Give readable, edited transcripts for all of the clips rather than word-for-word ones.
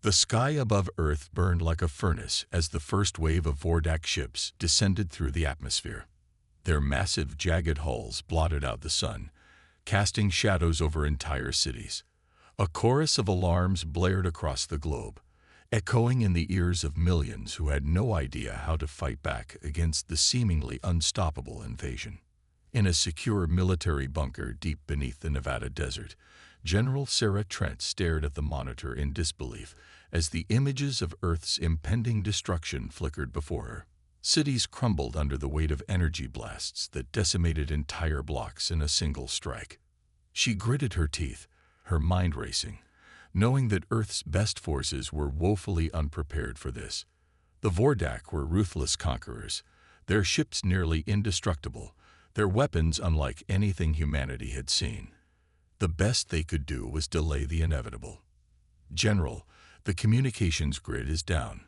The sky above Earth burned like a furnace as the first wave of Vordak ships descended through the atmosphere. Their massive, jagged hulls blotted out the sun, casting shadows over entire cities. A chorus of alarms blared across the globe, echoing in the ears of millions who had no idea how to fight back against the seemingly unstoppable invasion. In a secure military bunker deep beneath the Nevada desert, General Sarah Trent stared at the monitor in disbelief as the images of Earth's impending destruction flickered before her. Cities crumbled under the weight of energy blasts that decimated entire blocks in a single strike. She gritted her teeth, her mind racing, knowing that Earth's best forces were woefully unprepared for this. The Vordak were ruthless conquerors, their ships nearly indestructible, their weapons unlike anything humanity had seen. The best they could do was delay the inevitable. "General, the communications grid is down.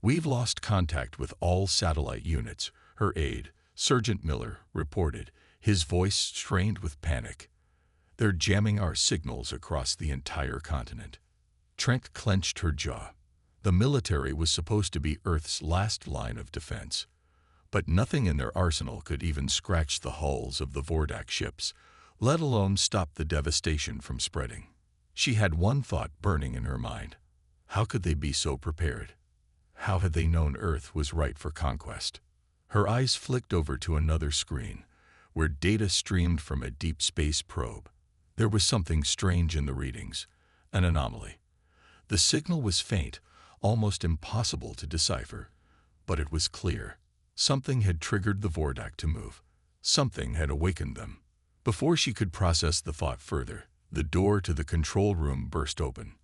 We've lost contact with all satellite units," her aide, Sergeant Miller, reported, his voice strained with panic. "They're jamming our signals across the entire continent." Trent clenched her jaw. The military was supposed to be Earth's last line of defense, but nothing in their arsenal could even scratch the hulls of the Vordak ships, let alone stop the devastation from spreading. She had one thought burning in her mind. How could they be so prepared? How had they known Earth was ripe for conquest? Her eyes flicked over to another screen, where data streamed from a deep space probe. There was something strange in the readings, an anomaly. The signal was faint, almost impossible to decipher, but it was clear. Something had triggered the Vordak to move. Something had awakened them. Before she could process the thought further, the door to the control room burst open.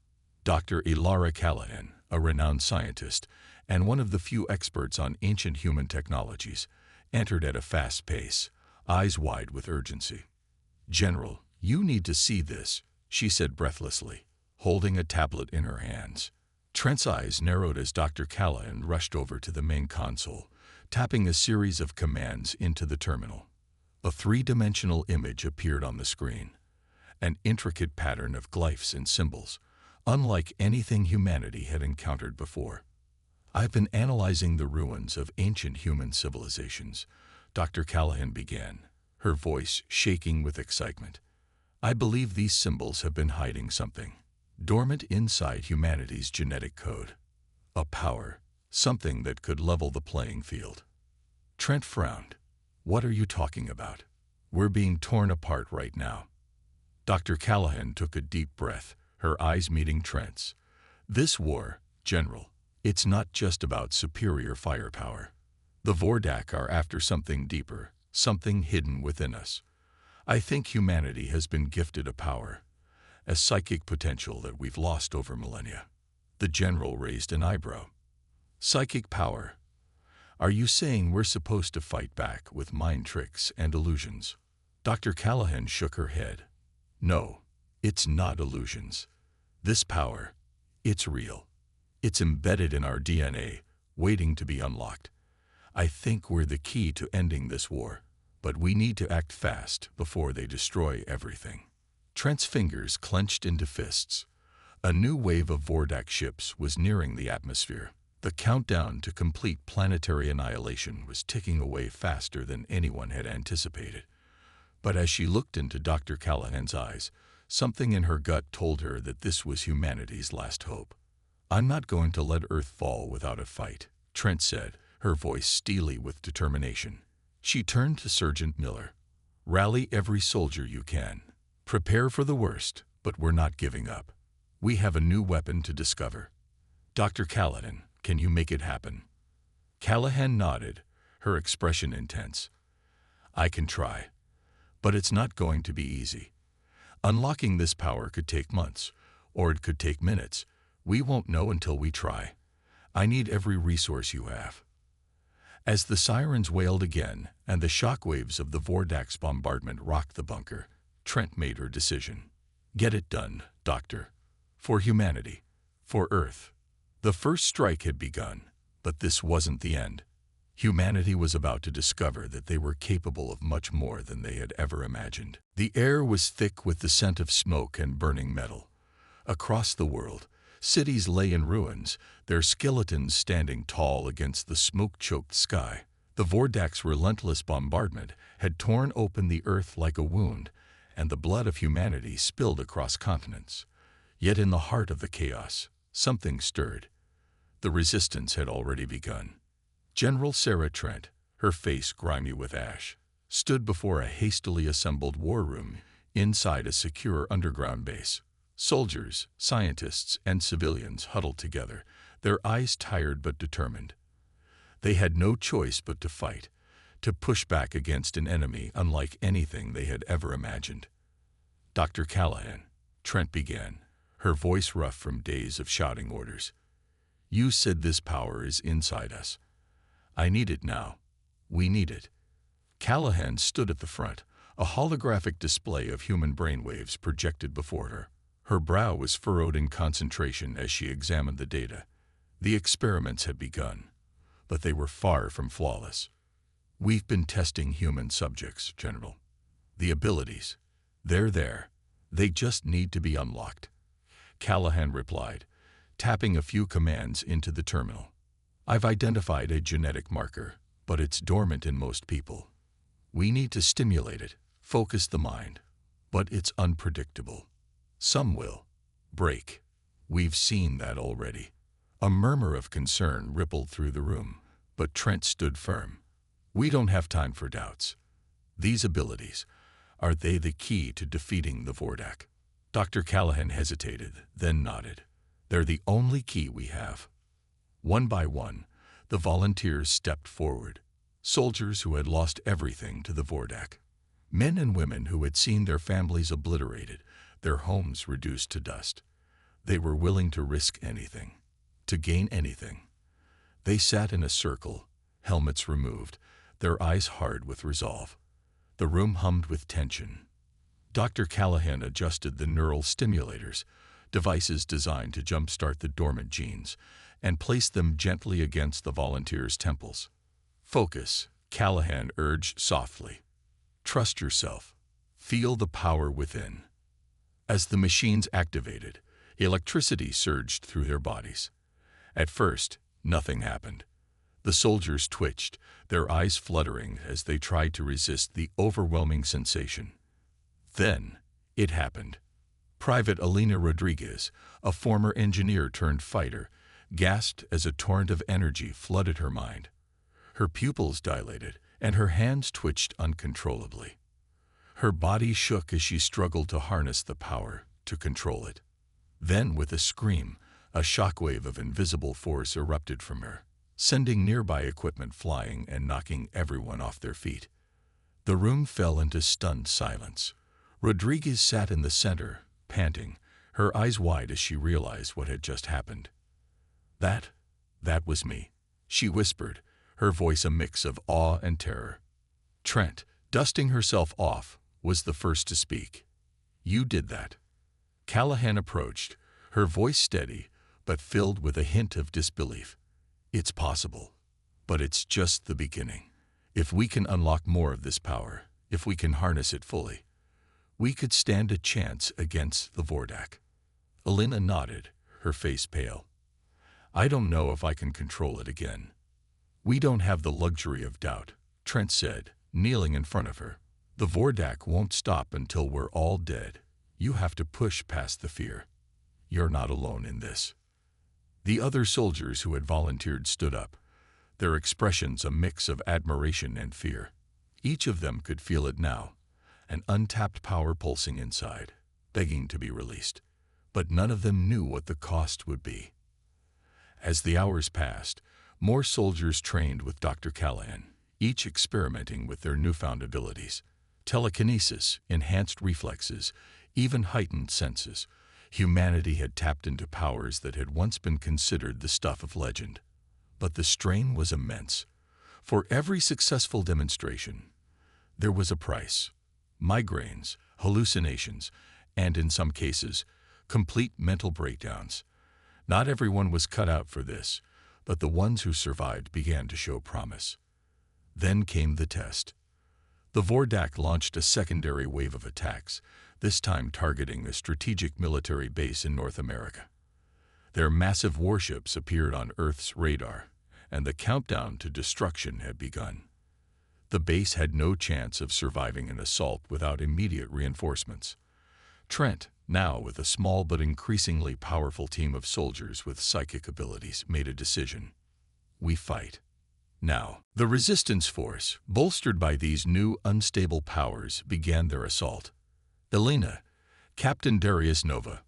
Dr. Ilara Callahan, a renowned scientist and one of the few experts on ancient human technologies, entered at a fast pace, eyes wide with urgency. "General, you need to see this," she said breathlessly, holding a tablet in her hands. Trent's eyes narrowed as Dr. Callahan rushed over to the main console, tapping a series of commands into the terminal. A three-dimensional image appeared on the screen, an intricate pattern of glyphs and symbols, unlike anything humanity had encountered before. "I've been analyzing the ruins of ancient human civilizations," Dr. Callahan began, her voice shaking with excitement. "I believe these symbols have been hiding something dormant inside humanity's genetic code. A power, something that could level the playing field." Trent frowned. "What are you talking about? We're being torn apart right now." Dr. Callahan took a deep breath, her eyes meeting Trent's. "This war, General, it's not just about superior firepower. The Vordak are after something deeper, something hidden within us. I think humanity has been gifted a power, a psychic potential that we've lost over millennia." The general raised an eyebrow. "Psychic power? Are you saying we're supposed to fight back with mind tricks and illusions?" Dr. Callahan shook her head. "No, it's not illusions. This power, it's real. It's embedded in our DNA, waiting to be unlocked. I think we're the key to ending this war, but we need to act fast before they destroy everything." Trent's fingers clenched into fists. A new wave of Vordak ships was nearing the atmosphere. The countdown to complete planetary annihilation was ticking away faster than anyone had anticipated. But as she looked into Dr. Callahan's eyes, something in her gut told her that this was humanity's last hope. "I'm not going to let Earth fall without a fight," Trent said, her voice steely with determination. She turned to Sergeant Miller. "Rally every soldier you can. Prepare for the worst, but we're not giving up. We have a new weapon to discover. Dr. Callahan, can you make it happen?" Callahan nodded, her expression intense. "I can try, but it's not going to be easy. Unlocking this power could take months, or it could take minutes. We won't know until we try. I need every resource you have." As the sirens wailed again and the shockwaves of the Vordak's bombardment rocked the bunker, Trent made her decision. "Get it done, Doctor. For humanity. For Earth." The first strike had begun, but this wasn't the end. Humanity was about to discover that they were capable of much more than they had ever imagined. The air was thick with the scent of smoke and burning metal. Across the world, Cities lay in ruins, their skeletons standing tall against the smoke-choked sky. The Vordak's relentless bombardment had torn open the earth like a wound, and the blood of humanity spilled across continents. Yet in the heart of the chaos, something stirred. The resistance had already begun. General Sarah Trent, her face grimy with ash, stood before a hastily assembled war room inside a secure underground base. Soldiers, scientists, and civilians huddled together, their eyes tired but determined. They had no choice but to fight, to push back against an enemy unlike anything they had ever imagined. "Dr. Callahan," Trent began, her voice rough from days of shouting orders. "You said this power is inside us. I need it now. We need it." Callahan stood at the front, a holographic display of human brainwaves projected before her. Her brow was furrowed in concentration as she examined the data. The experiments had begun, but they were far from flawless. "We've been testing human subjects, General. The abilities, they're there. They just need to be unlocked," Callahan replied, tapping a few commands into the terminal. "I've identified a genetic marker, but it's dormant in most people. We need to stimulate it, focus the mind, but it's unpredictable. Some will break. We've seen that already." A murmur of concern rippled through the room, but Trent stood firm. "We don't have time for doubts. These abilities, are they the key to defeating the Vordak?" Dr. Callahan hesitated, then nodded. "They're the only key we have." One by one, the volunteers stepped forward, soldiers who had lost everything to the Vordak. Men and women who had seen their families obliterated, their homes reduced to dust. They were willing to risk anything, to gain anything. They sat in a circle, helmets removed, their eyes hard with resolve. The room hummed with tension. Dr. Callahan adjusted the neural stimulators, devices designed to jumpstart the dormant genes, and placed them gently against the volunteers' temples. "Focus," Callahan urged softly. "Trust yourself. Feel the power within." As the machines activated, electricity surged through their bodies. At first, nothing happened. The soldiers twitched, their eyes fluttering as they tried to resist the overwhelming sensation. Then, it happened. Private Alina Rodriguez, a former engineer-turned-fighter, gasped as a torrent of energy flooded her mind. Her pupils dilated, and her hands twitched uncontrollably. Her body shook as she struggled to harness the power, to control it. Then, with a scream, a shockwave of invisible force erupted from her, sending nearby equipment flying and knocking everyone off their feet. The room fell into stunned silence. Rodriguez sat in the center, panting, her eyes wide as she realized what had just happened. That was me," she whispered, her voice a mix of awe and terror. Trent, dusting herself off, was the first to speak. "You did that." Callahan approached, her voice steady, but filled with a hint of disbelief. "It's possible, but it's just the beginning. If we can unlock more of this power, if we can harness it fully, we could stand a chance against the Vordak." Alina nodded, her face pale. "I don't know if I can control it again." "We don't have the luxury of doubt," Trent said, kneeling in front of her. "The Vordak won't stop until we're all dead. You have to push past the fear. You're not alone in this." The other soldiers who had volunteered stood up, their expressions a mix of admiration and fear. Each of them could feel it now, an untapped power pulsing inside, begging to be released. But none of them knew what the cost would be. As the hours passed, more soldiers trained with Dr. Callahan, each experimenting with their newfound abilities. Telekinesis, enhanced reflexes, even heightened senses. Humanity had tapped into powers that had once been considered the stuff of legend. But the strain was immense. For every successful demonstration, there was a price. Migraines, hallucinations, and in some cases, complete mental breakdowns. Not everyone was cut out for this, but the ones who survived began to show promise. Then came the test. The Vordak launched a secondary wave of attacks, this time targeting a strategic military base in North America. Their massive warships appeared on Earth's radar, and the countdown to destruction had begun. The base had no chance of surviving an assault without immediate reinforcements. Trent, now with a small but increasingly powerful team of soldiers with psychic abilities, made a decision. We fight. Now, the resistance force, bolstered by these new unstable powers, began their assault. Elena, Captain Darius Nova,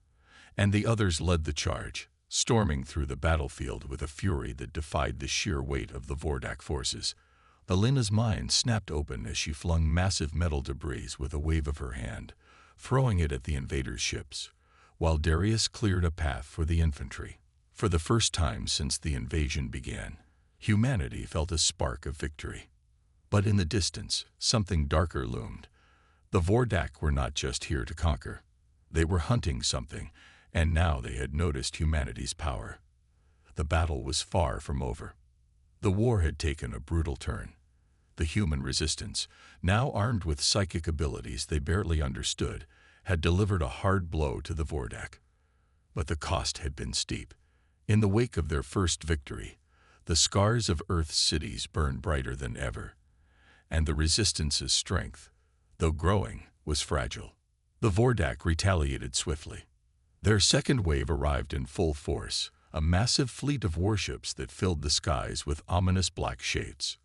and the others led the charge, storming through the battlefield with a fury that defied the sheer weight of the Vordak forces. Elena's mind snapped open as she flung massive metal debris with a wave of her hand, throwing it at the invaders' ships, while Darius cleared a path for the infantry. For the first time since the invasion began, humanity felt a spark of victory. But in the distance, something darker loomed. The Vordak were not just here to conquer. They were hunting something, and now they had noticed humanity's power. The battle was far from over. The war had taken a brutal turn. The human resistance, now armed with psychic abilities they barely understood, had delivered a hard blow to the Vordak. But the cost had been steep. In the wake of their first victory, the scars of Earth's cities burned brighter than ever, and the resistance's strength, though growing, was fragile. The Vordak retaliated swiftly. Their second wave arrived in full force, a massive fleet of warships that filled the skies with ominous black shapes.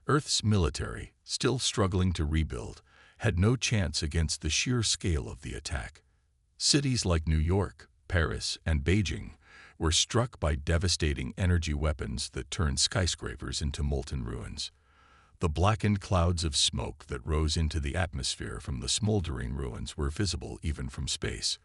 Earth's military, still struggling to rebuild, had no chance against the sheer scale of the attack. Cities like New York, Paris, and Beijing were struck by devastating energy weapons that turned skyscrapers into molten ruins. The blackened clouds of smoke that rose into the atmosphere from the smoldering ruins were visible even from space.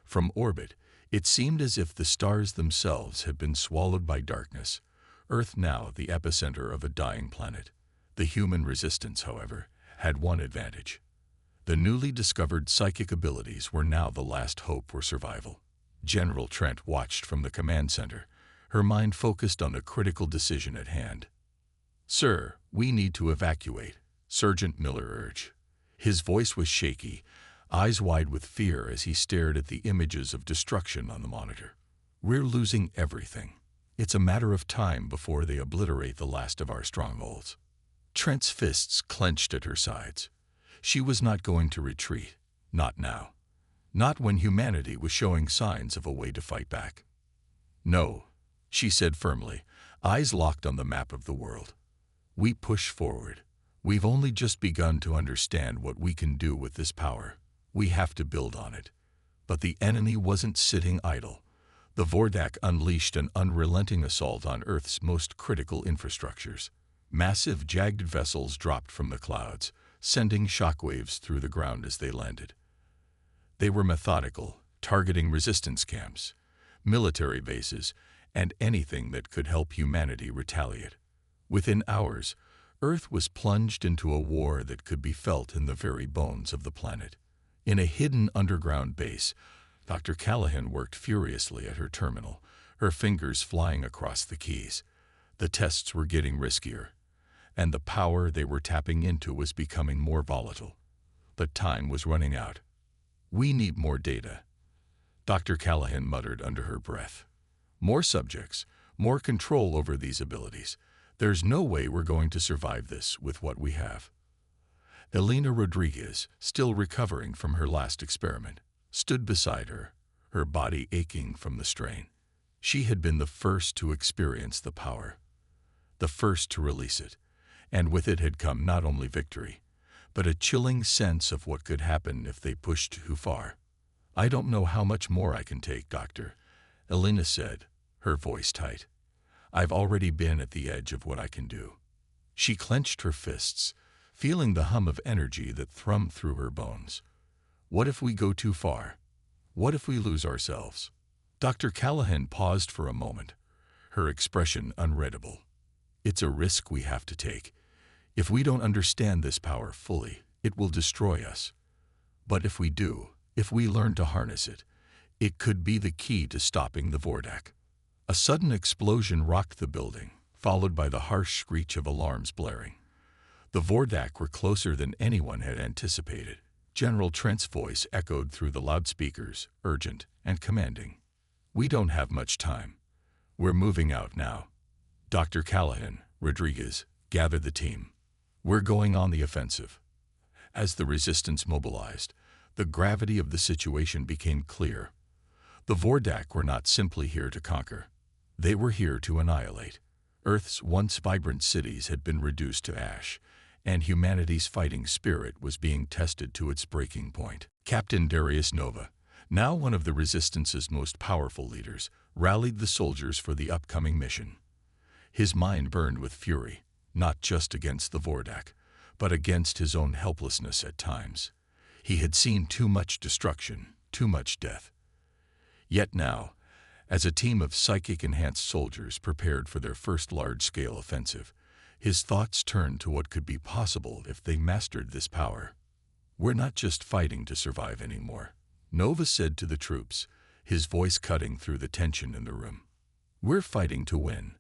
From orbit, it seemed as if the stars themselves had been swallowed by darkness, Earth now the epicenter of a dying planet. The human resistance, however, had one advantage. The newly discovered psychic abilities were now the last hope for survival. General Trent watched from the command center, her mind focused on the critical decision at hand. "Sir, we need to evacuate," Sergeant Miller urged. His voice was shaky, eyes wide with fear as he stared at the images of destruction on the monitor. "We're losing everything. It's a matter of time before they obliterate the last of our strongholds." Trent's fists clenched at her sides. She was not going to retreat. Not now. Not when humanity was showing signs of a way to fight back. "No," she said firmly, eyes locked on the map of the world. "We push forward. We've only just begun to understand what we can do with this power. We have to build on it." But the enemy wasn't sitting idle. The Vordak unleashed an unrelenting assault on Earth's most critical infrastructures. Massive, jagged vessels dropped from the clouds, sending shockwaves through the ground as they landed. They were methodical, targeting resistance camps, military bases, and anything that could help humanity retaliate. Within hours, Earth was plunged into a war that could be felt in the very bones of the planet. In a hidden underground base, Dr. Callahan worked furiously at her terminal, her fingers flying across the keys. The tests were getting riskier, and the power they were tapping into was becoming more volatile. But time was running out. "We need more data," Dr. Callahan muttered under her breath. "More subjects, more control over these abilities. There's no way we're going to survive this with what we have." Elena Rodriguez, still recovering from her last experiment, stood beside her, her body aching from the strain. She had been the first to experience the power, the first to release it, and with it had come not only victory, but a chilling sense of what could happen if they pushed too far. "I don't know how much more I can take, Doctor," Elena said, her voice tight. "I've already been at the edge of what I can do." She clenched her fists, feeling the hum of energy that thrummed through her bones. "What if we go too far? What if we lose ourselves?" Dr. Callahan paused for a moment, her expression unreadable. "It's a risk we have to take. If we don't understand this power fully, it will destroy us. But if we do, if we learn to harness it, it could be the key to stopping the Vordak." A sudden explosion rocked the building, followed by the harsh screech of alarms blaring. The Vordak were closer than anyone had anticipated. General Trent's voice echoed through the loudspeakers, urgent and commanding. We don't have much time. We're moving out now. Dr. Callahan, Rodriguez, gather the team. We're going on the offensive. As the resistance mobilized, the gravity of the situation became clear. The Vordak were not simply here to conquer. They were here to annihilate. Earth's once vibrant cities had been reduced to ash, and humanity's fighting spirit was being tested to its breaking point. Captain Darius Nova, now one of the Resistance's most powerful leaders, rallied the soldiers for the upcoming mission. His mind burned with fury, not just against the Vordak, but against his own helplessness at times. He had seen too much destruction, too much death. Yet now, as a team of psychic-enhanced soldiers prepared for their first large-scale offensive, his thoughts turned to what could be possible if they mastered this power. We're not just fighting to survive anymore, Nova said to the troops, his voice cutting through the tension in the room. We're fighting to win.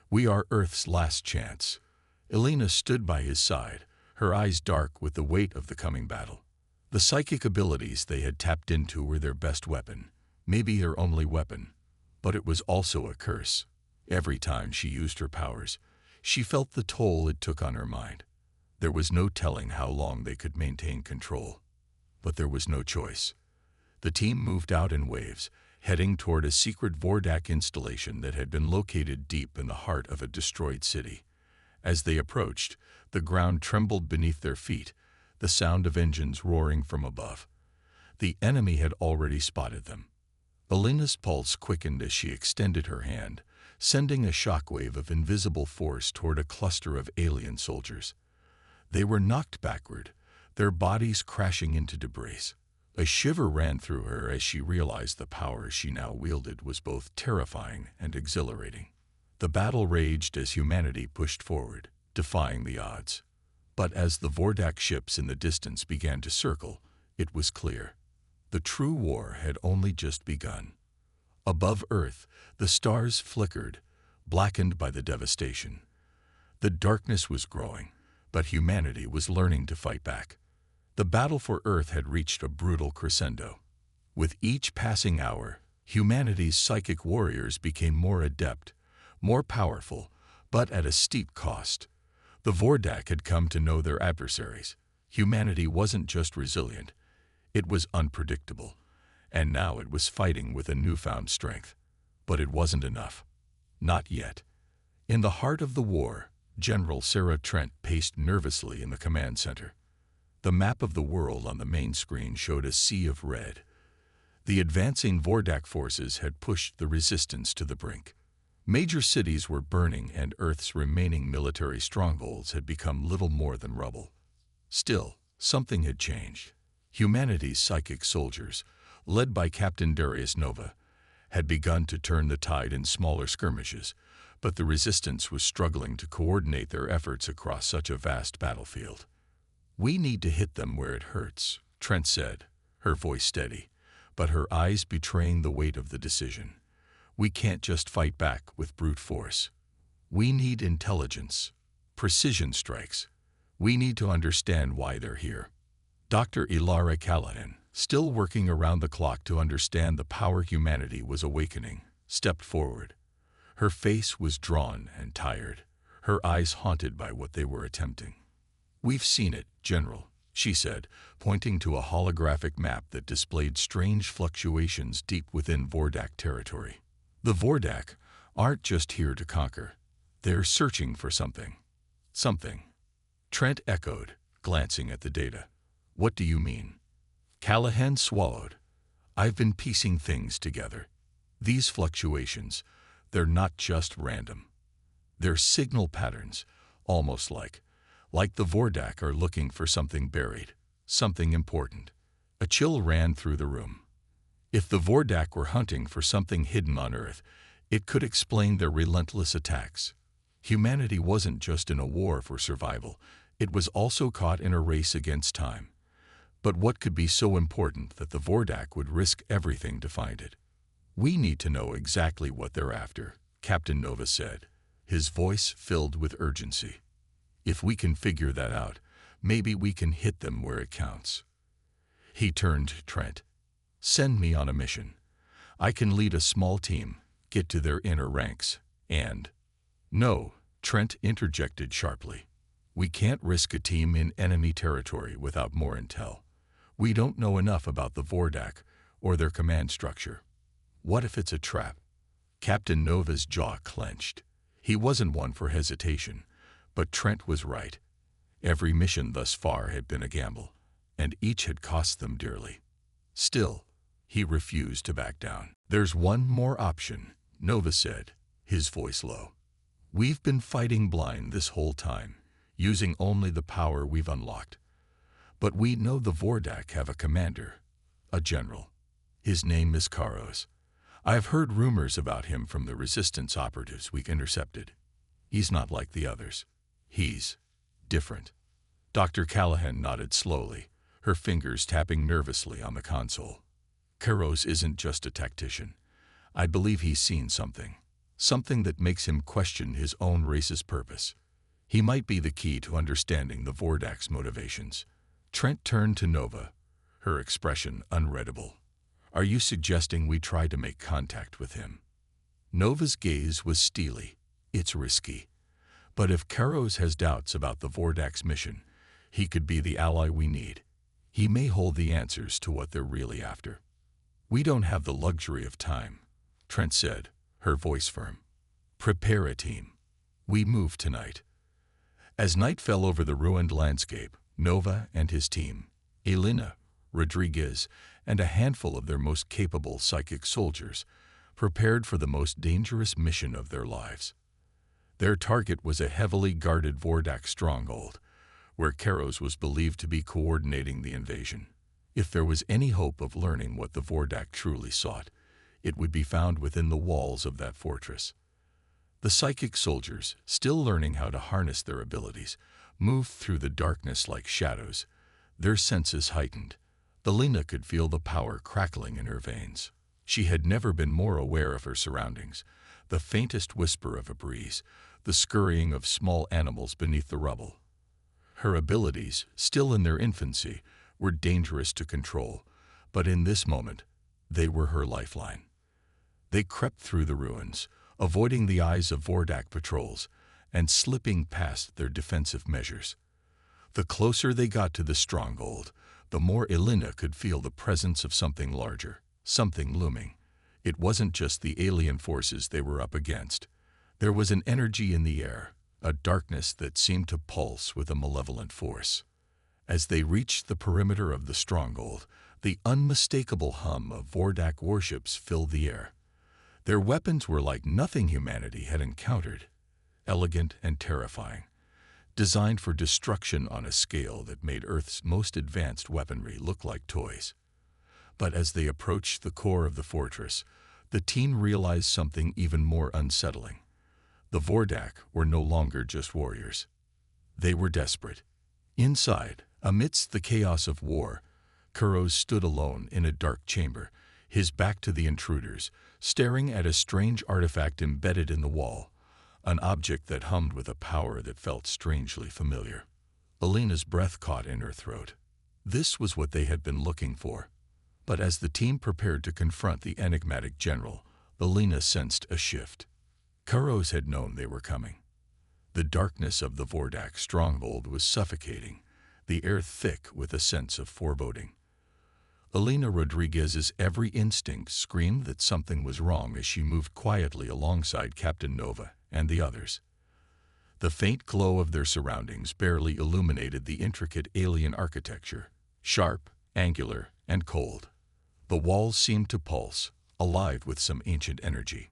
We are Earth's last chance. Elena stood by his side, her eyes dark with the weight of the coming battle. The psychic abilities they had tapped into were their best weapon, maybe their only weapon, but it was also a curse. Every time she used her powers, she felt the toll it took on her mind. There was no telling how long they could maintain control. But there was no choice. The team moved out in waves, heading toward a secret Vordak installation that had been located deep in the heart of a destroyed city. As they approached, the ground trembled beneath their feet, the sound of engines roaring from above. The enemy had already spotted them. Elena's pulse quickened as she extended her hand, sending a shockwave of invisible force toward a cluster of alien soldiers. They were knocked backward, their bodies crashing into debris. A shiver ran through her as she realized the power she now wielded was both terrifying and exhilarating. The battle raged as humanity pushed forward, defying the odds. But as the Vordak ships in the distance began to circle, it was clear. The true war had only just begun. Above Earth, the stars flickered, blackened by the devastation. The darkness was growing, but humanity was learning to fight back. The battle for Earth had reached a brutal crescendo. With each passing hour, humanity's psychic warriors became more adept, more powerful, but at a steep cost. The Vordak had come to know their adversaries. Humanity wasn't just resilient, it was unpredictable, and now it was fighting with a newfound strength. But it wasn't enough. Not yet. In the heart of the war, General Sarah Trent paced nervously in the command center. The map of the world on the main screen showed a sea of red. The advancing Vordak forces had pushed the resistance to the brink. Major cities were burning and Earth's remaining military strongholds had become little more than rubble. Still, something had changed. Humanity's psychic soldiers, led by Captain Darius Nova, had begun to turn the tide in smaller skirmishes, but the resistance was struggling to coordinate their efforts across such a vast battlefield. We need to hit them where it hurts, Trent said, her voice steady, but her eyes betraying the weight of the decision. We can't just fight back with brute force. We need intelligence, precision strikes. We need to understand why they're here. Dr. Ilara Callahan, still working around the clock to understand the power humanity was awakening, stepped forward. Her face was drawn and tired, her eyes haunted by what they were attempting. We've seen it, General, she said, pointing to a holographic map that displayed strange fluctuations deep within Vordak territory. The Vordak aren't just here to conquer. They're searching for something. Something. Trent echoed, glancing at the data. What do you mean? Callahan swallowed. I've been piecing things together. These fluctuations, they're not just random. They're signal patterns, almost like the Vordak are looking for something buried, something important. A chill ran through the room. If the Vordak were hunting for something hidden on Earth, it could explain their relentless attacks. Humanity wasn't just in a war for survival, it was also caught in a race against time. But what could be so important that the Vordak would risk everything to find it? We need to know exactly what they're after, Captain Nova said, his voice filled with urgency. If we can figure that out, maybe we can hit them where it counts. He turned to Trent. Send me on a mission. I can lead a small team, get to their inner ranks, and—" "No," Trent interjected sharply. "We can't risk a team in enemy territory without more intel. We don't know enough about the Vordak or their command structure. What if it's a trap?" Captain Nova's jaw clenched. He wasn't one for hesitation, but Trent was right. Every mission thus far had been a gamble, and each had cost them dearly. Still, he refused to back down. "There's one more option," Nova said, his voice low. "We've been fighting blind this whole time, using only the power we've unlocked. But we know the Vordak have a commander, a general. His name is Karos. I've heard rumors about him from the resistance operatives we intercepted. He's not like the others. He's different." Dr. Callahan nodded slowly, her fingers tapping nervously on the console. "Karos isn't just a tactician. I believe he's seen something that makes him question his own race's purpose. He might be the key to understanding the Vordak's motivations." Trent turned to Nova, her expression unreadable. "Are you suggesting we try to make contact with him?" Nova's gaze was steely. "It's risky. But if Karos has doubts about the Vordak's mission, he could be the ally we need. He may hold the answers to what they're really after." "We don't have the luxury of time," Trent said, her voice firm. "Prepare a team. We move tonight." As night fell over the ruined landscape, Nova and his team, Elena, Rodriguez, and a handful of their most capable psychic soldiers, prepared for the most dangerous mission of their lives. Their target was a heavily guarded Vordak stronghold, where Karos was believed to be coordinating the invasion. If there was any hope of learning what the Vordak truly sought, it would be found within the walls of that fortress. The psychic soldiers, still learning how to harness their abilities, moved through the darkness like shadows, their senses heightened. Elena could feel the power crackling in her veins. She had never been more aware of her surroundings, the faintest whisper of a breeze, the scurrying of small animals beneath the rubble. Her abilities, still in their infancy, were dangerous to control, but in this moment, they were her lifeline. They crept through the ruins, avoiding the eyes of Vordak patrols, and slipping past their defensive measures. The closer they got to the stronghold, the more Elena could feel the presence of something larger, something looming. It wasn't just the alien forces they were up against. There was an energy in the air, a darkness that seemed to pulse with a malevolent force. As they reached the perimeter of the stronghold, the unmistakable hum of Vordak warships filled the air. Their weapons were like nothing humanity had encountered, elegant and terrifying, designed for destruction on a scale that made Earth's most advanced weaponry look like toys. But as they approached the core of the fortress, the team realized something even more unsettling. The Vordak were no longer just warriors. They were desperate. Inside, amidst the chaos of war, Karos stood alone in a dark chamber, his back to the intruders, staring at a strange artifact embedded in the wall, an object that hummed with a power that felt strangely familiar. Elena's breath caught in her throat. This was what they had been looking for. But as the team prepared to confront the enigmatic general, Elena sensed a shift. Karos had known they were coming. The darkness of the Vordak stronghold was suffocating, the air thick with a sense of foreboding. Elena Rodriguez's every instinct screamed that something was wrong as she moved quietly alongside Captain Nova and the others. The faint glow of their surroundings barely illuminated the intricate alien architecture, sharp, angular, and cold. The walls seemed to pulse, alive with some ancient energy.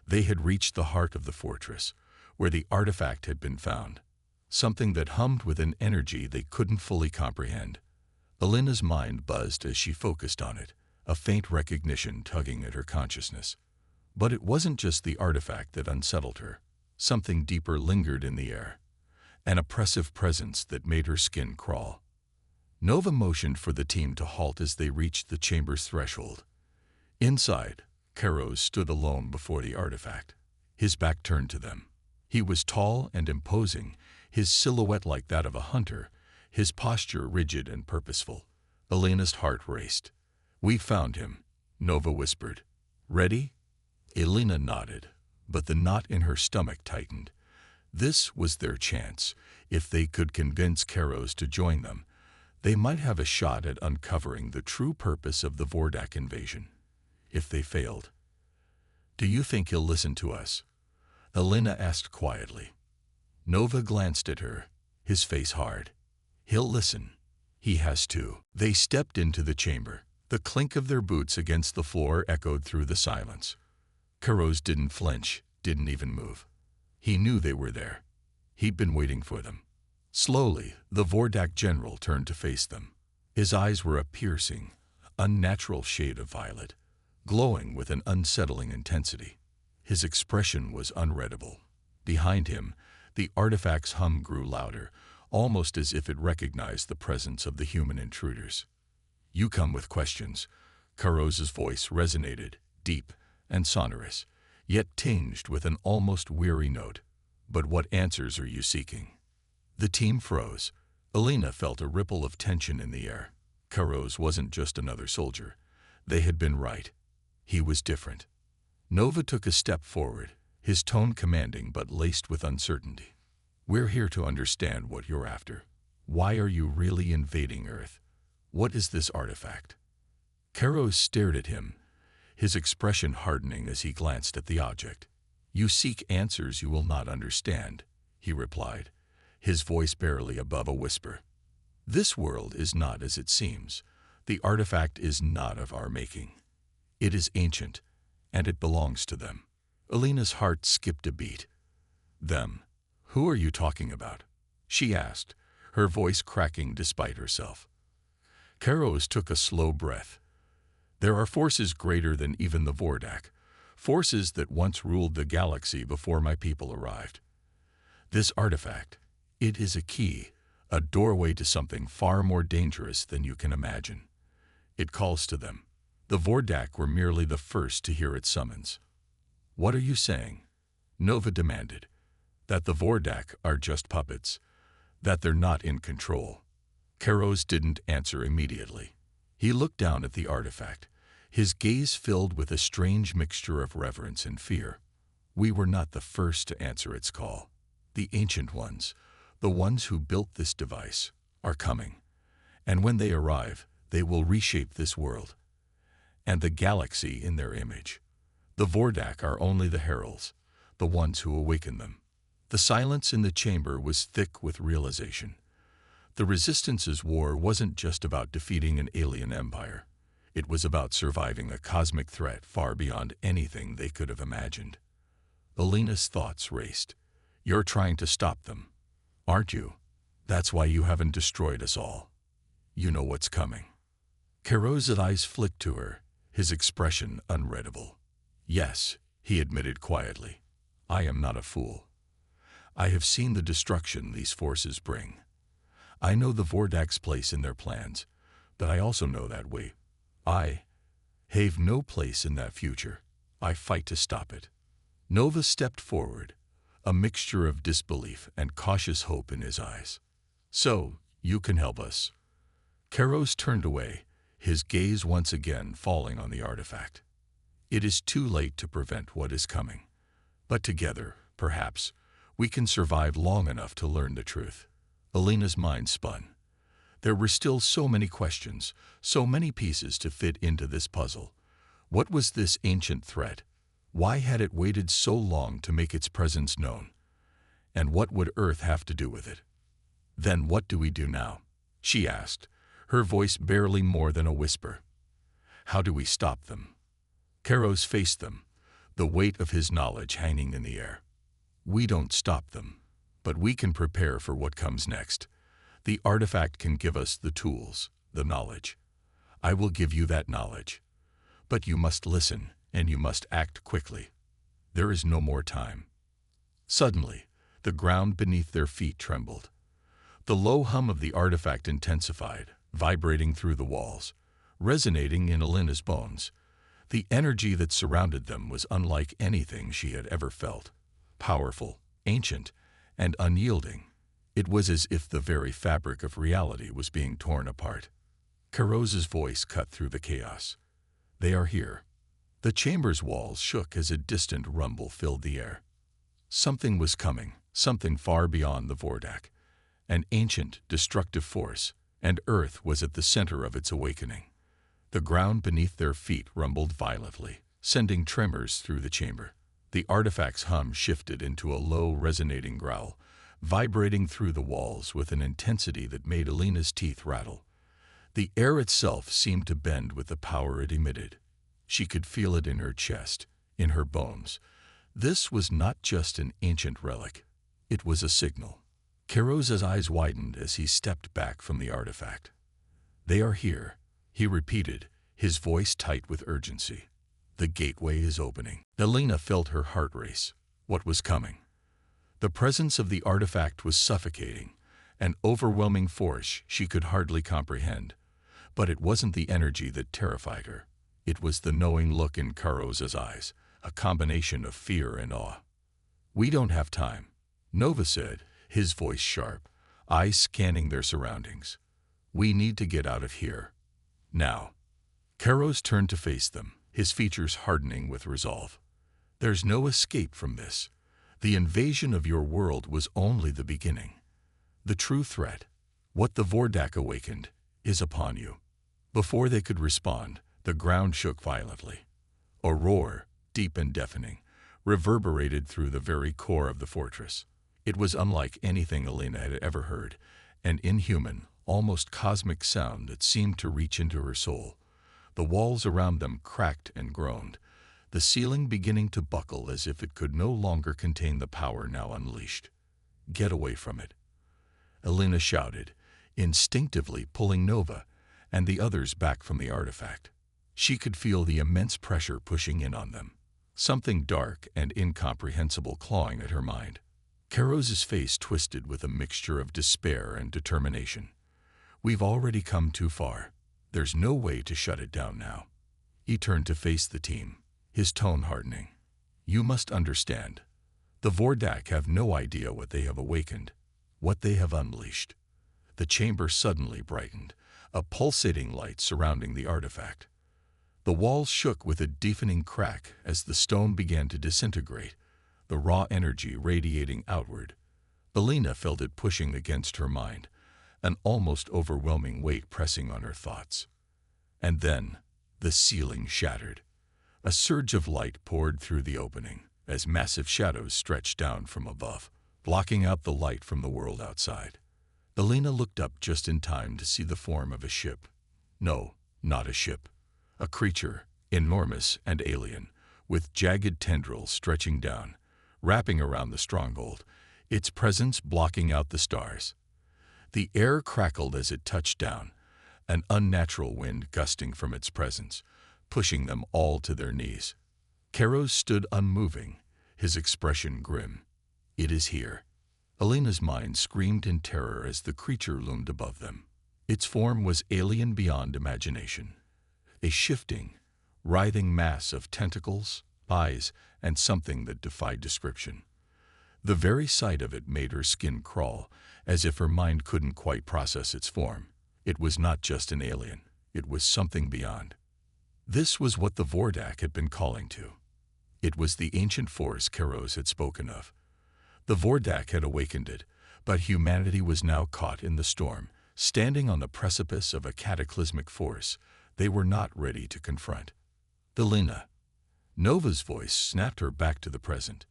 They had reached the heart of the fortress, where the artifact had been found, something that hummed with an energy they couldn't fully comprehend. Elena's mind buzzed as she focused on it, a faint recognition tugging at her consciousness. But it wasn't just the artifact that unsettled her. Something deeper lingered in the air, an oppressive presence that made her skin crawl. Nova motioned for the team to halt as they reached the chamber's threshold. Inside, Karos stood alone before the artifact, his back turned to them. He was tall and imposing, his silhouette like that of a hunter, his posture rigid and purposeful. Elena's heart raced. "We found him," Nova whispered, Ready? Elena nodded, but the knot in her stomach tightened. This was their chance. If they could convince Karos to join them, they might have a shot at uncovering the true purpose of the Vordak invasion. If they failed, "Do you think he'll listen to us?" Elena asked quietly. Nova glanced at her, his face hard. "He'll listen. He has to." They stepped into the chamber. The clink of their boots against the floor echoed through the silence. Karos didn't flinch, didn't even move. He knew they were there. He'd been waiting for them. Slowly, the Vordak general turned to face them. His eyes were a piercing, unnatural shade of violet, glowing with an unsettling intensity. His expression was unreadable. Behind him, the artifact's hum grew louder, almost as if it recognized the presence of the human intruders. "You come with questions." Karos's voice resonated, deep and sonorous, yet tinged with an almost weary note. "But what answers are you seeking?" The team froze. Elena felt a ripple of tension in the air. Karos wasn't just another soldier. They had been right. He was different. Nova took a step forward, his tone commanding but laced with uncertainty. "We're here to understand what you're after. Why are you really invading Earth? What is this artifact?" Karos stared at him, his expression hardening as he glanced at the object. "You seek answers you will not understand," he replied, his voice barely above a whisper. "This world is not as it seems. The artifact is not of our making. It is ancient, and it belongs to them." Elena's heart skipped a beat. "Them? Who are you talking about?" she asked, her voice cracking despite herself. Karos took a slow breath. "There are forces greater than even the Vordak, forces that once ruled the galaxy before my people arrived. This artifact, it is a key, a doorway to something far more dangerous than you can imagine. It calls to them. The Vordak were merely the first to hear its summons." "What are you saying?" Nova demanded. "That the Vordak are just puppets, that they're not in control." Karos didn't answer immediately. He looked down at the artifact, his gaze filled with a strange mixture of reverence and fear. "We were not the first to answer its call. The ancient ones, the ones who built this device, are coming. And when they arrive, they will reshape this world and the galaxy in their image. The Vordak are only the heralds, the ones who awaken them." The silence in the chamber was thick with realization. The Resistance's war wasn't just about defeating an alien empire. It was about surviving a cosmic threat far beyond anything they could have imagined. Elena's thoughts raced. "You're trying to stop them, aren't you? That's why you haven't destroyed us all. You know what's coming." Karos's eyes flicked to her, his expression unreadable. "Yes," he admitted quietly. "I am not a fool. I have seen the destruction these forces bring. I know the Vordak's place in their plans, but I also know that I have no place in that future. I fight to stop it." Nova stepped forward, a mixture of disbelief and cautious hope in his eyes. "So, you can help us." Karos turned away, his gaze once again falling on the artifact. "It is too late to prevent what is coming. But together, perhaps, we can survive long enough to learn the truth." Elena's mind spun. There were still so many questions, so many pieces to fit into this puzzle. What was this ancient threat? Why had it waited so long to make its presence known? And what would Earth have to do with it? "Then what do we do now?" she asked, her voice barely more than a whisper. "How do we stop them?" Karos faced them, the weight of his knowledge hanging in the air. "We don't stop them, but we can prepare for what comes next. The artifact can give us the tools, the knowledge. I will give you that knowledge. But you must listen, and you must act quickly. There is no more time." Suddenly, the ground beneath their feet trembled. The low hum of the artifact intensified, vibrating through the walls, resonating in Elena's bones. The energy that surrounded them was unlike anything she had ever felt. Powerful, ancient, and unyielding. It was as if the very fabric of reality was being torn apart. Karos's voice cut through the chaos. "They are here. The chamber's walls shook as a distant rumble filled the air. Something was coming, something far beyond the Vordak. An ancient, destructive force, and Earth was at the center of its awakening. The ground beneath their feet rumbled violently, sending tremors through the chamber. The artifact's hum shifted into a low, resonating growl, vibrating through the walls with an intensity that made Alina's teeth rattle. The air itself seemed to bend with the power it emitted. She could feel it in her chest, in her bones. This was not just an ancient relic. It was a signal. Kairos's eyes widened as he stepped back from the artifact. "They are here," he repeated, his voice tight with urgency. "The gateway is opening." Alina felt her heart race. What was coming? The presence of the artifact was suffocating, an overwhelming force she could hardly comprehend. But it wasn't the energy that terrified her. It was the knowing look in Kairos's eyes, a combination of fear and awe. "We don't have time," Nova said, his voice sharp, eyes scanning their surroundings. "We need to get out of here. Now." Kairos turned to face them, his features hardening with resolve. "There's no escape from this. The invasion of your world was only the beginning. The true threat, what the Vordak awakened, is upon you." Before they could respond, the ground shook violently. A roar, deep and deafening, reverberated through the very core of the fortress. It was unlike anything Alina had ever heard, an inhuman, almost cosmic sound that seemed to reach into her soul. The walls around them cracked and groaned, the ceiling beginning to buckle as if it could no longer contain the power now unleashed. "Get away from it," Alina shouted, instinctively pulling Nova and the others back from the artifact. She could feel the immense pressure pushing in on them, something dark and incomprehensible clawing at her mind. Kairos's face twisted with a mixture of despair and determination. "We've already come too far. There's no way to shut it down now." He turned to face the team, his tone hardening. "You must understand. The Vordak have no idea what they have awakened, what they have unleashed." The chamber suddenly brightened, a pulsating light surrounding the artifact. The walls shook with a deafening crack as the stone began to disintegrate, the raw energy radiating outward. Alina felt it pushing against her mind, an almost overwhelming weight pressing on her thoughts. And then, the ceiling shattered. A surge of light poured through the opening, as massive shadows stretched down from above, blocking out the light from the world outside. Alina looked up just in time to see the form of a ship. No, not a ship. A creature, enormous and alien, with jagged tendrils stretching down, wrapping around the stronghold, its presence blocking out the stars. The air crackled as it touched down, an unnatural wind gusting from its presence, pushing them all to their knees. Kairos stood unmoving, his expression grim. "It is here." Alina's mind screamed in terror as the creature loomed above them. Its form was alien beyond imagination. A shifting, writhing mass of tentacles, eyes, and something that defied description. The very sight of it made her skin crawl, as if her mind couldn't quite process its form. It was not just an alien, it was something beyond. This was what the Vordak had been calling to. It was the ancient force Kairos had spoken of. The Vordak had awakened it, but humanity was now caught in the storm, standing on the precipice of a cataclysmic force they were not ready to confront. "Alina." Nova's voice snapped her back to the present.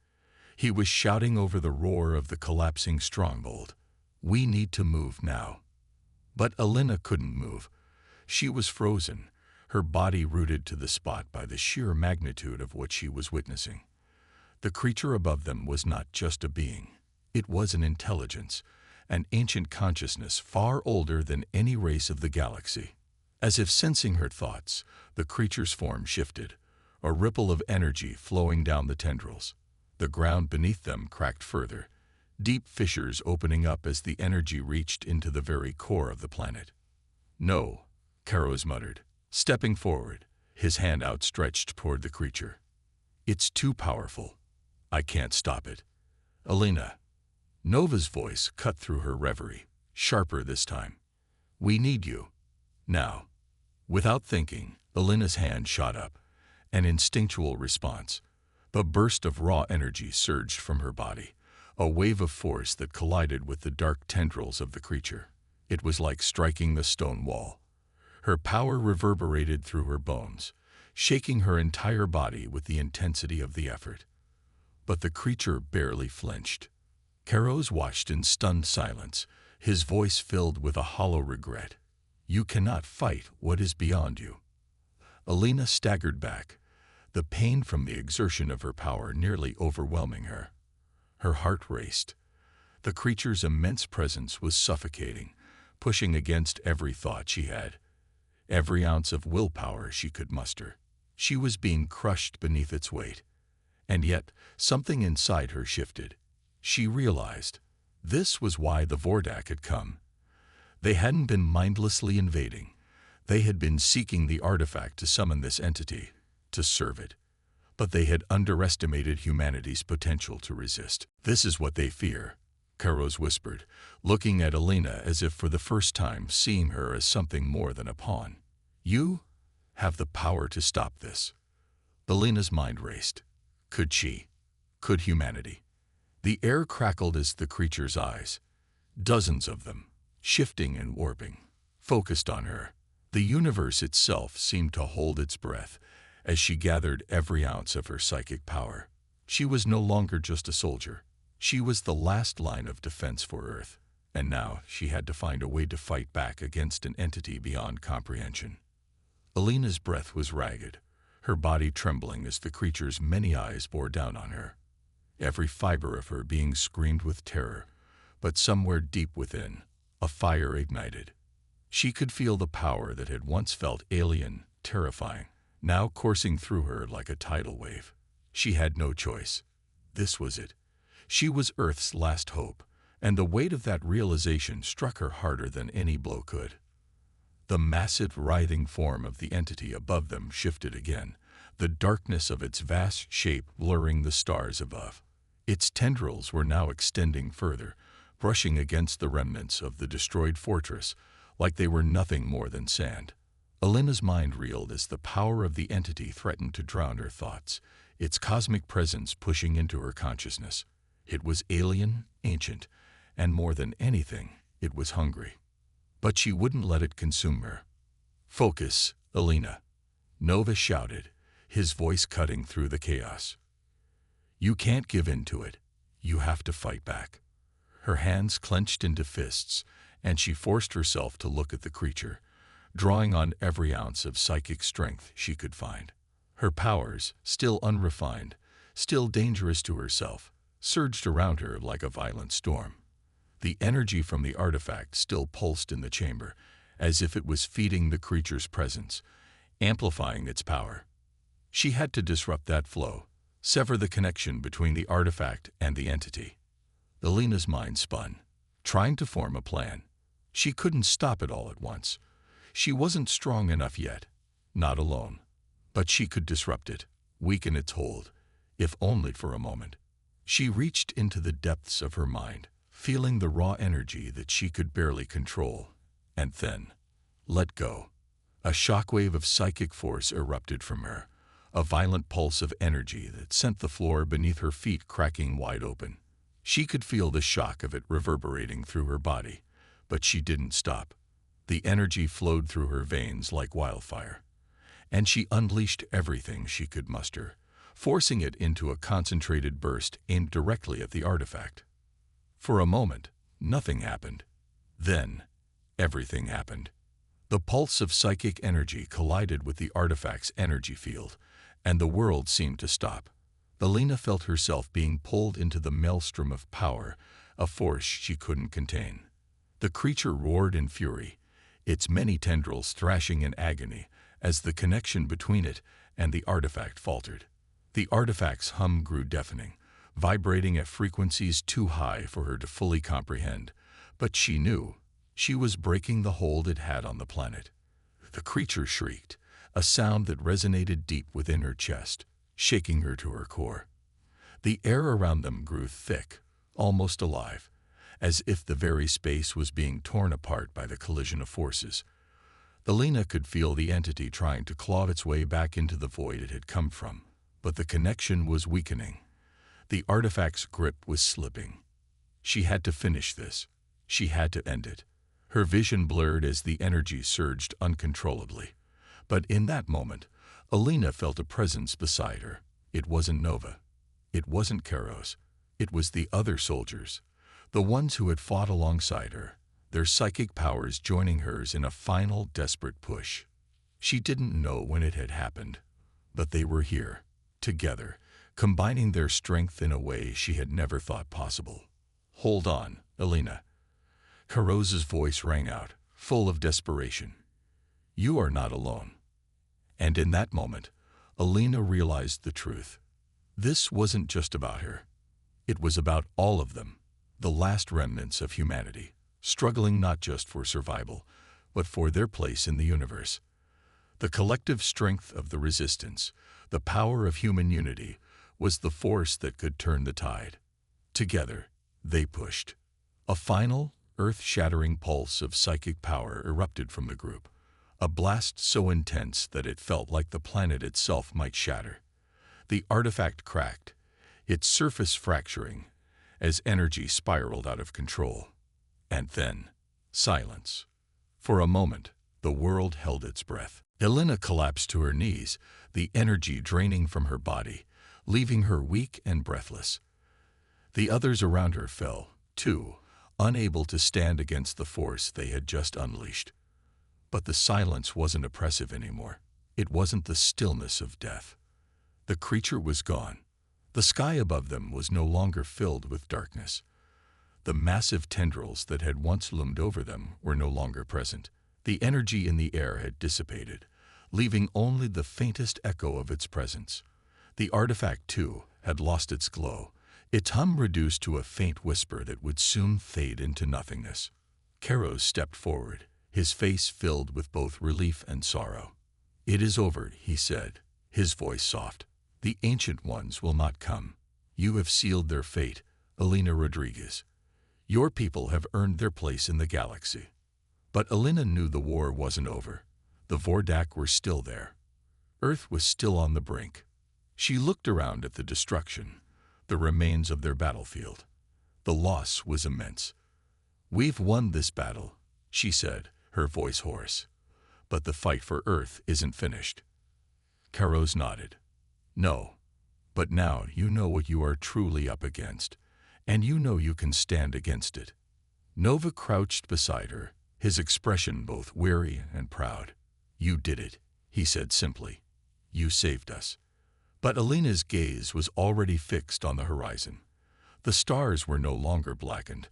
He was shouting over the roar of the collapsing stronghold. "We need to move now." But Alina couldn't move. She was frozen, her body rooted to the spot by the sheer magnitude of what she was witnessing. The creature above them was not just a being. It was an intelligence, an ancient consciousness far older than any race of the galaxy. As if sensing her thoughts, the creature's form shifted, a ripple of energy flowing down the tendrils. The ground beneath them cracked further, deep fissures opening up as the energy reached into the very core of the planet. "No," Kairos muttered, stepping forward, his hand outstretched toward the creature. "It's too powerful. I can't stop it." "Alina." Nova's voice cut through her reverie, sharper this time. "We need you. Now." Without thinking, Alina's hand shot up, An instinctual response. A burst of raw energy surged from her body, a wave of force that collided with the dark tendrils of the creature. It was like striking the stone wall. Her power reverberated through her bones, shaking her entire body with the intensity of the effort. But the creature barely flinched. Karos watched in stunned silence, his voice filled with a hollow regret. "You cannot fight what is beyond you." Alina staggered back, the pain from the exertion of her power nearly overwhelming her. Her heart raced. The creature's immense presence was suffocating, pushing against every thought she had, every ounce of willpower she could muster. She was being crushed beneath its weight. And yet, something inside her shifted. She realized this was why the Vordak had come. They hadn't been mindlessly invading. They had been seeking the artifact to summon this entity, to serve it. But they had underestimated humanity's potential to resist. "This is what they fear," Karos whispered, looking at Alina as if for the first time seeing her as something more than a pawn. "You have the power to stop this." Alina's mind raced. Could she? Could humanity? The air crackled as the creature's eyes, dozens of them, shifting and warping, focused on her. The universe itself seemed to hold its breath as she gathered every ounce of her psychic power. She was no longer just a soldier. She was the last line of defense for Earth, and now she had to find a way to fight back against an entity beyond comprehension. Alina's breath was ragged, her body trembling as the creature's many eyes bore down on her. Every fiber of her being screamed with terror, but somewhere deep within, a fire ignited. She could feel the power that had once felt alien, terrifying, now coursing through her like a tidal wave. She had no choice. This was it. She was Earth's last hope, and the weight of that realization struck her harder than any blow could. The massive, writhing form of the entity above them shifted again, the darkness of its vast shape blurring the stars above. Its tendrils were now extending further, brushing against the remnants of the destroyed fortress like they were nothing more than sand. Alina's mind reeled as the power of the entity threatened to drown her thoughts, its cosmic presence pushing into her consciousness. It was alien, ancient, and more than anything, it was hungry. But she wouldn't let it consume her. "Focus, Alina," Nova shouted, his voice cutting through the chaos. "You can't give in to it. You have to fight back." Her hands clenched into fists, and she forced herself to look at the creature, drawing on every ounce of psychic strength she could find. Her powers, still unrefined, still dangerous to herself, surged around her like a violent storm. The energy from the artifact still pulsed in the chamber, as if it was feeding the creature's presence, amplifying its power. She had to disrupt that flow, sever the connection between the artifact and the entity. Alina's mind spun, trying to form a plan. She couldn't stop it all at once. She wasn't strong enough yet, not alone. But she could disrupt it, weaken its hold, if only for a moment. She reached into the depths of her mind, feeling the raw energy that she could barely control, and then let go. A shockwave of psychic force erupted from her, a violent pulse of energy that sent the floor beneath her feet cracking wide open. She could feel the shock of it reverberating through her body, but she didn't stop. The energy flowed through her veins like wildfire, and she unleashed everything she could muster, forcing it into a concentrated burst aimed directly at the artifact. For a moment, nothing happened. Then, everything happened. The pulse of psychic energy collided with the artifact's energy field, and the world seemed to stop. Alina felt herself being pulled into the maelstrom of power, a force she couldn't contain. The creature roared in fury, its many tendrils thrashing in agony as the connection between it and the artifact faltered. The artifact's hum grew deafening, vibrating at frequencies too high for her to fully comprehend, but she knew she was breaking the hold it had on the planet. The creature shrieked, a sound that resonated deep within her chest, shaking her to her core. The air around them grew thick, almost alive, as if the very space was being torn apart by the collision of forces. Elena could feel the entity trying to claw its way back into the void it had come from, but the connection was weakening. The artifact's grip was slipping. She had to finish this. She had to end it. Her vision blurred as the energy surged uncontrollably. But in that moment, Elena felt a presence beside her. It wasn't Nova. It wasn't Kairos. It was the other soldiers, the ones who had fought alongside her, their psychic powers joining hers in a final desperate push. She didn't know when it had happened, but they were here, together, combining their strength in a way she had never thought possible. "Hold on, Elena." Kairos's voice rang out, full of desperation. "You are not alone." And in that moment, Elena realized the truth. This wasn't just about her. It was about all of them, the last remnants of humanity, struggling not just for survival, but for their place in the universe. The collective strength of the resistance, the power of human unity, was the force that could turn the tide. Together, they pushed. A final, earth-shattering pulse of psychic power erupted from the group, a blast so intense that it felt like the planet itself might shatter. The artifact cracked, its surface fracturing, as energy spiraled out of control. And then, silence. For a moment, the world held its breath. Elena collapsed to her knees, the energy draining from her body, leaving her weak and breathless. The others around her fell, too, unable to stand against the force they had just unleashed. But the silence wasn't oppressive anymore. It wasn't the stillness of death. The creature was gone. The sky above them was no longer filled with darkness. The massive tendrils that had once loomed over them were no longer present. The energy in the air had dissipated, leaving only the faintest echo of its presence. The artifact, too, had lost its glow, its hum reduced to a faint whisper that would soon fade into nothingness. Kairos stepped forward, his face filled with both relief and sorrow. "It is over," he said, his voice soft. "The Ancient Ones will not come. You have sealed their fate, Elena Rodriguez. Your people have earned their place in the galaxy." But Elena knew the war wasn't over. The Vordak were still there. Earth was still on the brink. She looked around at the destruction, the remains of their battlefield. The loss was immense. "We've won this battle," she said, her voice hoarse. "But the fight for Earth isn't finished." Kairos nodded. "No, but now you know what you are truly up against, and you know you can stand against it." Nova crouched beside her, his expression both weary and proud. "You did it," he said simply. "You saved us." But Elena's gaze was already fixed on the horizon. The stars were no longer blackened,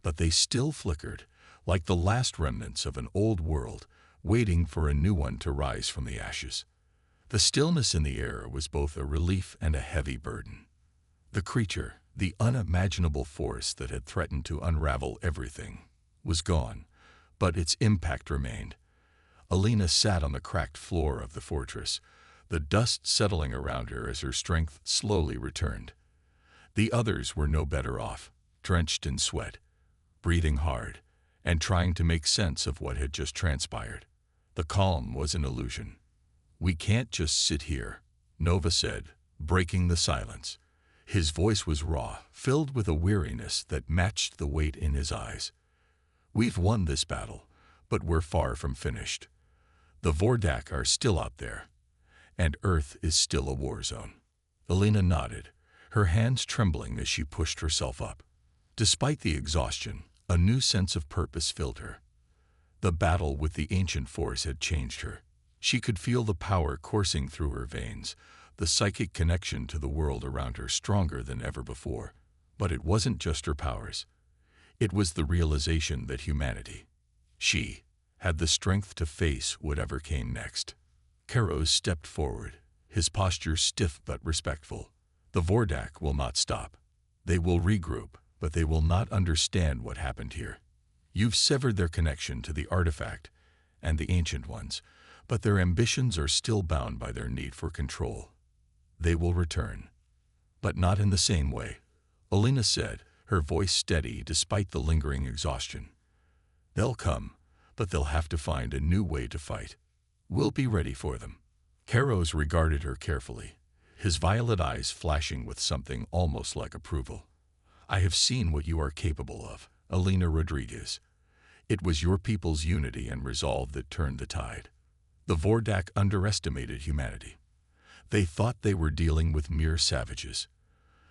but they still flickered, like the last remnants of an old world, waiting for a new one to rise from the ashes. The stillness in the air was both a relief and a heavy burden. The creature, the unimaginable force that had threatened to unravel everything, was gone, but its impact remained. Elena sat on the cracked floor of the fortress, the dust settling around her as her strength slowly returned. The others were no better off, drenched in sweat, breathing hard, and trying to make sense of what had just transpired. The calm was an illusion. "We can't just sit here," Nova said, breaking the silence. His voice was raw, filled with a weariness that matched the weight in his eyes. "We've won this battle, but we're far from finished. The Vordak are still out there, and Earth is still a war zone." Elena nodded, her hands trembling as she pushed herself up. Despite the exhaustion, a new sense of purpose filled her. The battle with the ancient force had changed her. She could feel the power coursing through her veins, the psychic connection to the world around her stronger than ever before. But it wasn't just her powers. It was the realization that humanity, she, had the strength to face whatever came next. Kairos stepped forward, his posture stiff but respectful. "The Vordak will not stop. They will regroup, but they will not understand what happened here. You've severed their connection to the artifact and the Ancient Ones, but their ambitions are still bound by their need for control. They will return, but not in the same way," Elena said, her voice steady despite the lingering exhaustion. "They'll come, but they'll have to find a new way to fight. We'll be ready for them." Karos regarded her carefully, his violet eyes flashing with something almost like approval. "I have seen what you are capable of, Alina Rodriguez. It was your people's unity and resolve that turned the tide." The Vordak underestimated humanity. They thought they were dealing with mere savages.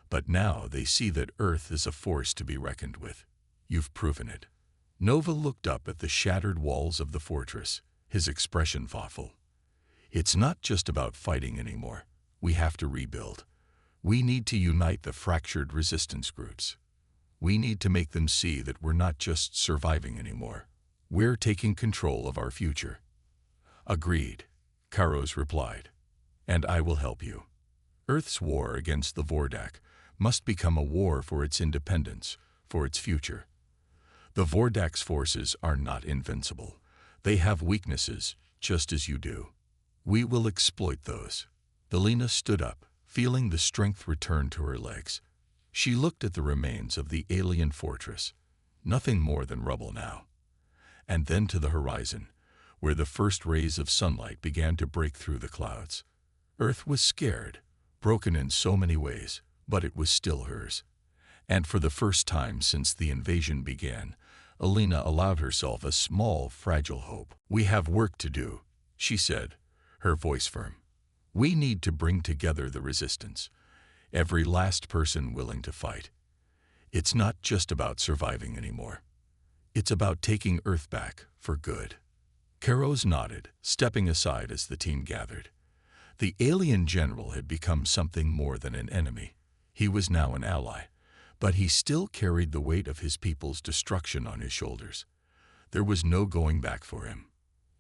But now they see that Earth is a force to be reckoned with. "You've proven it." Nova looked up at the shattered walls of the fortress, his expression thoughtful. "It's not just about fighting anymore. We have to rebuild. We need to unite the fractured resistance groups. We need to make them see that we're not just surviving anymore. We're taking control of our future." "Agreed," Karos replied. "And I will help you." Earth's war against the Vordak must become a war for its independence, for its future. The Vordak's forces are not invincible. They have weaknesses, just as you do. We will exploit those. Alina stood up, feeling the strength return to her legs. She looked at the remains of the alien fortress, nothing more than rubble now. And then to the horizon, where the first rays of sunlight began to break through the clouds. Earth was scared, broken in so many ways, but it was still hers. And for the first time since the invasion began, Alina allowed herself a small, fragile hope. "We have work to do," she said, her voice firm. "We need to bring together the resistance, every last person willing to fight. It's not just about surviving anymore. It's about taking Earth back for good." Karos nodded, stepping aside as the team gathered. The alien general had become something more than an enemy. He was now an ally, but he still carried the weight of his people's destruction on his shoulders. There was no going back for him.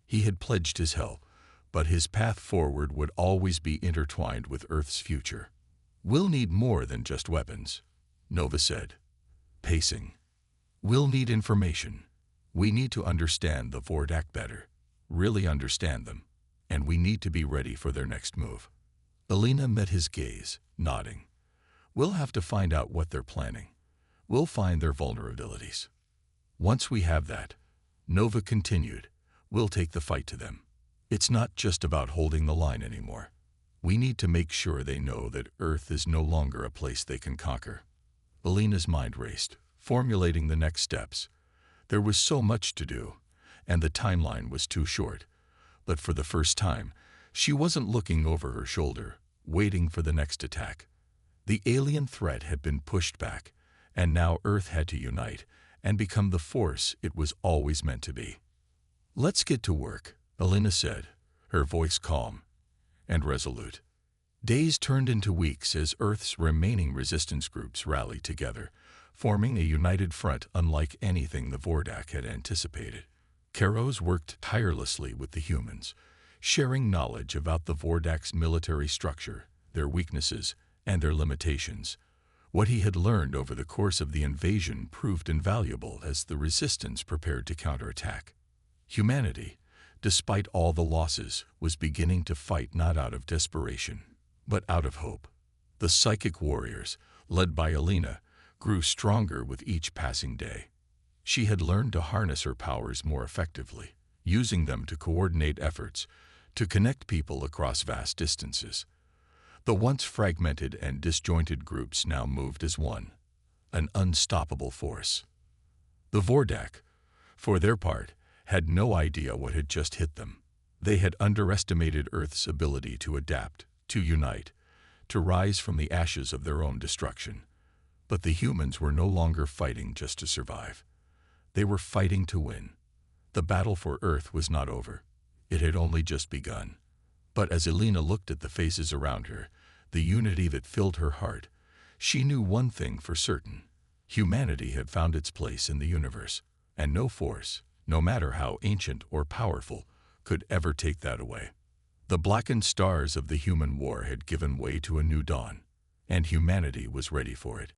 He had pledged his help, but his path forward would always be intertwined with Earth's future. "We'll need more than just weapons," Nova said, pacing. "We'll need information. We need to understand the Vordak better, really understand them, and we need to be ready for their next move." Alina met his gaze, nodding. "We'll have to find out what they're planning. We'll find their vulnerabilities. Once we have that," Nova continued, "we'll take the fight to them. It's not just about holding the line anymore. We need to make sure they know that Earth is no longer a place they can conquer." Alina's mind raced, formulating the next steps. There was so much to do, and the timeline was too short. But for the first time, she wasn't looking over her shoulder, waiting for the next attack. The alien threat had been pushed back, and now Earth had to unite and become the force it was always meant to be. "Let's get to work," Alina said, her voice calm and resolute. Days turned into weeks as Earth's remaining resistance groups rallied together, forming a united front unlike anything the Vordak had anticipated. Karos worked tirelessly with the humans, sharing knowledge about the Vordak's military structure, their weaknesses, and their limitations. What he had learned over the course of the invasion proved invaluable as the resistance prepared to counterattack. Humanity, despite all the losses, was beginning to fight not out of desperation, but out of hope. The psychic warriors, led by Alina, grew stronger with each passing day. She had learned to harness her powers more effectively, using them to coordinate efforts, to connect people across vast distances. The once fragmented and disjointed groups now moved as one, an unstoppable force. The Vordak, for their part, had no idea what had just hit them. They had underestimated Earth's ability to adapt, to unite, to rise from the ashes of their own destruction. But the humans were no longer fighting just to survive. They were fighting to win. The battle for Earth was not over. It had only just begun. But as Alina looked at the faces around her, the unity that filled her heart, she knew one thing for certain. Humanity had found its place in the universe, and no force, no matter how ancient or powerful, could ever take that away. The blackened stars of the human war had given way to a new dawn, and humanity was ready for it.